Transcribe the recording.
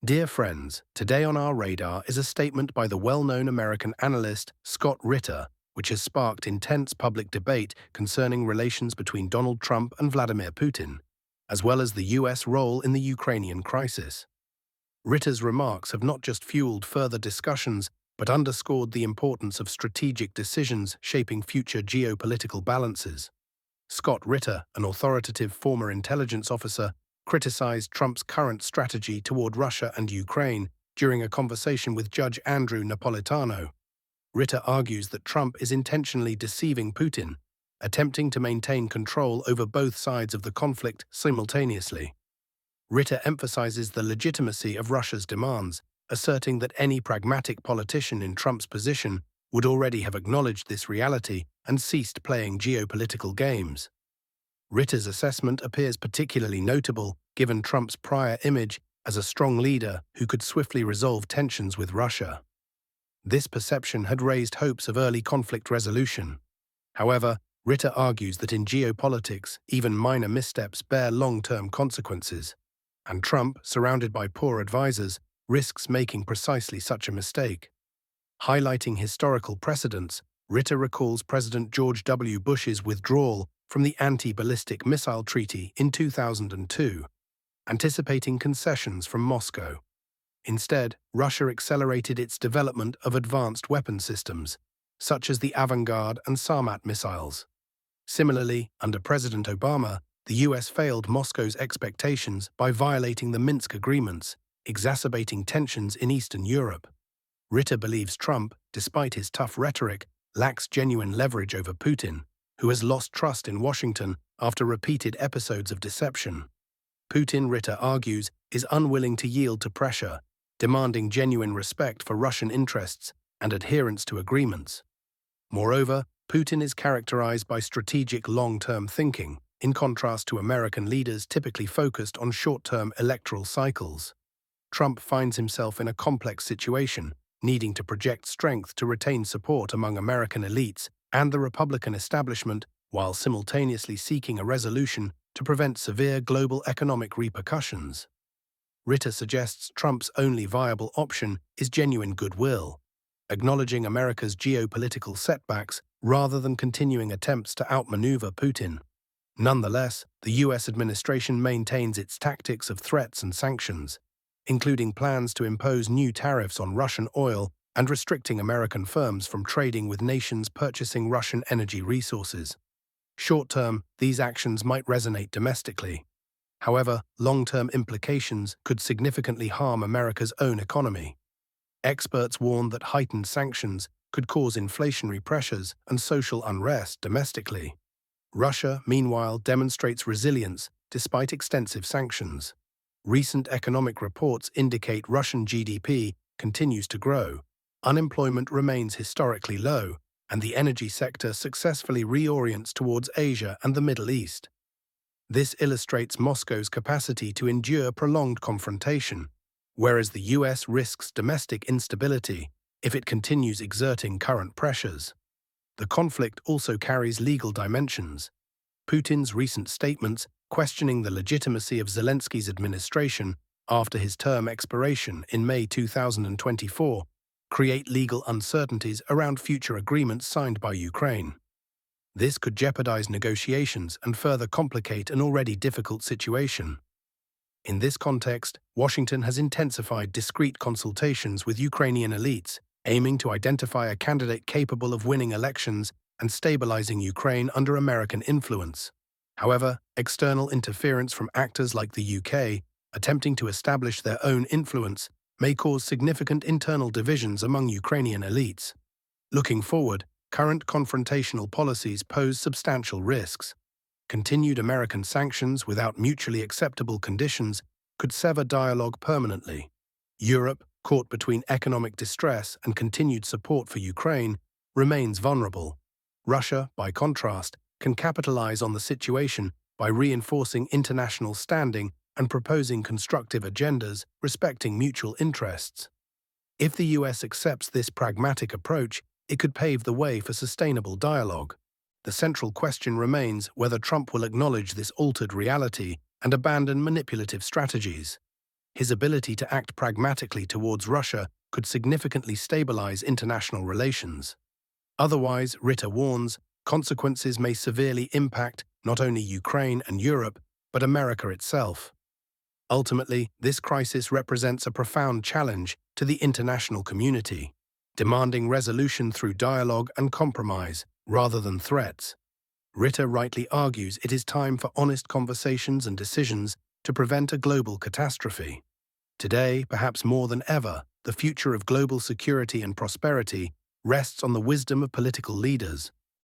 Dear friends, today on our radar is a statement by the well-known American analyst Scott Ritter, which has sparked intense public debate concerning relations between Donald Trump and Vladimir Putin, as well as the US role in the Ukrainian crisis. Ritter's remarks have not just fueled further discussions, but underscored the importance of strategic decisions shaping future geopolitical balances. Scott Ritter, an authoritative former intelligence officer, criticized Trump's current strategy toward Russia and Ukraine during a conversation with Judge Andrew Napolitano. Ritter argues that Trump is intentionally deceiving Putin, attempting to maintain control over both sides of the conflict simultaneously. Ritter emphasizes the legitimacy of Russia's demands, asserting that any pragmatic politician in Trump's position would already have acknowledged this reality and ceased playing geopolitical games. Ritter's assessment appears particularly notable given Trump's prior image as a strong leader who could swiftly resolve tensions with Russia. This perception had raised hopes of early conflict resolution. However, Ritter argues that in geopolitics, even minor missteps bear long-term consequences, and Trump, surrounded by poor advisors, risks making precisely such a mistake. Highlighting historical precedents, Ritter recalls President George W. Bush's withdrawal from the Anti-Ballistic Missile Treaty in 2002, anticipating concessions from Moscow. Instead, Russia accelerated its development of advanced weapon systems, such as the Avangard and Sarmat missiles. Similarly, under President Obama, the US failed Moscow's expectations by violating the Minsk agreements, exacerbating tensions in Eastern Europe. Ritter believes Trump, despite his tough rhetoric, lacks genuine leverage over Putin, who has lost trust in Washington after repeated episodes of deception. Putin, Ritter argues, is unwilling to yield to pressure, demanding genuine respect for Russian interests and adherence to agreements. Moreover, Putin is characterized by strategic long-term thinking, in contrast to American leaders typically focused on short-term electoral cycles. Trump finds himself in a complex situation, needing to project strength to retain support among American elites and the Republican establishment, while simultaneously seeking a resolution to prevent severe global economic repercussions. Ritter suggests Trump's only viable option is genuine goodwill, acknowledging America's geopolitical setbacks rather than continuing attempts to outmaneuver Putin. Nonetheless, the US administration maintains its tactics of threats and sanctions, including plans to impose new tariffs on Russian oil and restricting American firms from trading with nations purchasing Russian energy resources. Short-term, these actions might resonate domestically. However, long-term implications could significantly harm America's own economy. Experts warn that heightened sanctions could cause inflationary pressures and social unrest domestically. Russia, meanwhile, demonstrates resilience despite extensive sanctions. Recent economic reports indicate Russian GDP continues to grow, unemployment remains historically low, and the energy sector successfully reorients towards Asia and the Middle East. This illustrates Moscow's capacity to endure prolonged confrontation, whereas the US risks domestic instability if it continues exerting current pressures. The conflict also carries legal dimensions. Putin's recent statements questioning the legitimacy of Zelensky's administration after his term expiration in May 2024 create legal uncertainties around future agreements signed by Ukraine. This could jeopardize negotiations and further complicate an already difficult situation. In this context, Washington has intensified discreet consultations with Ukrainian elites, aiming to identify a candidate capable of winning elections and stabilizing Ukraine under American influence. However, external interference from actors like the UK, attempting to establish their own influence, may cause significant internal divisions among Ukrainian elites. Looking forward, current confrontational policies pose substantial risks. Continued American sanctions without mutually acceptable conditions could sever dialogue permanently. Europe, caught between economic distress and continued support for Ukraine, remains vulnerable. Russia, by contrast, can capitalize on the situation by reinforcing international standing and proposing constructive agendas respecting mutual interests. If the US accepts this pragmatic approach, it could pave the way for sustainable dialogue. The central question remains whether Trump will acknowledge this altered reality and abandon manipulative strategies. His ability to act pragmatically towards Russia could significantly stabilize international relations. Otherwise, Ritter warns, consequences may severely impact not only Ukraine and Europe, but America itself. Ultimately, this crisis represents a profound challenge to the international community, demanding resolution through dialogue and compromise rather than threats. Ritter rightly argues it is time for honest conversations and decisions to prevent a global catastrophe. Today, perhaps more than ever, the future of global security and prosperity rests on the wisdom of political leaders.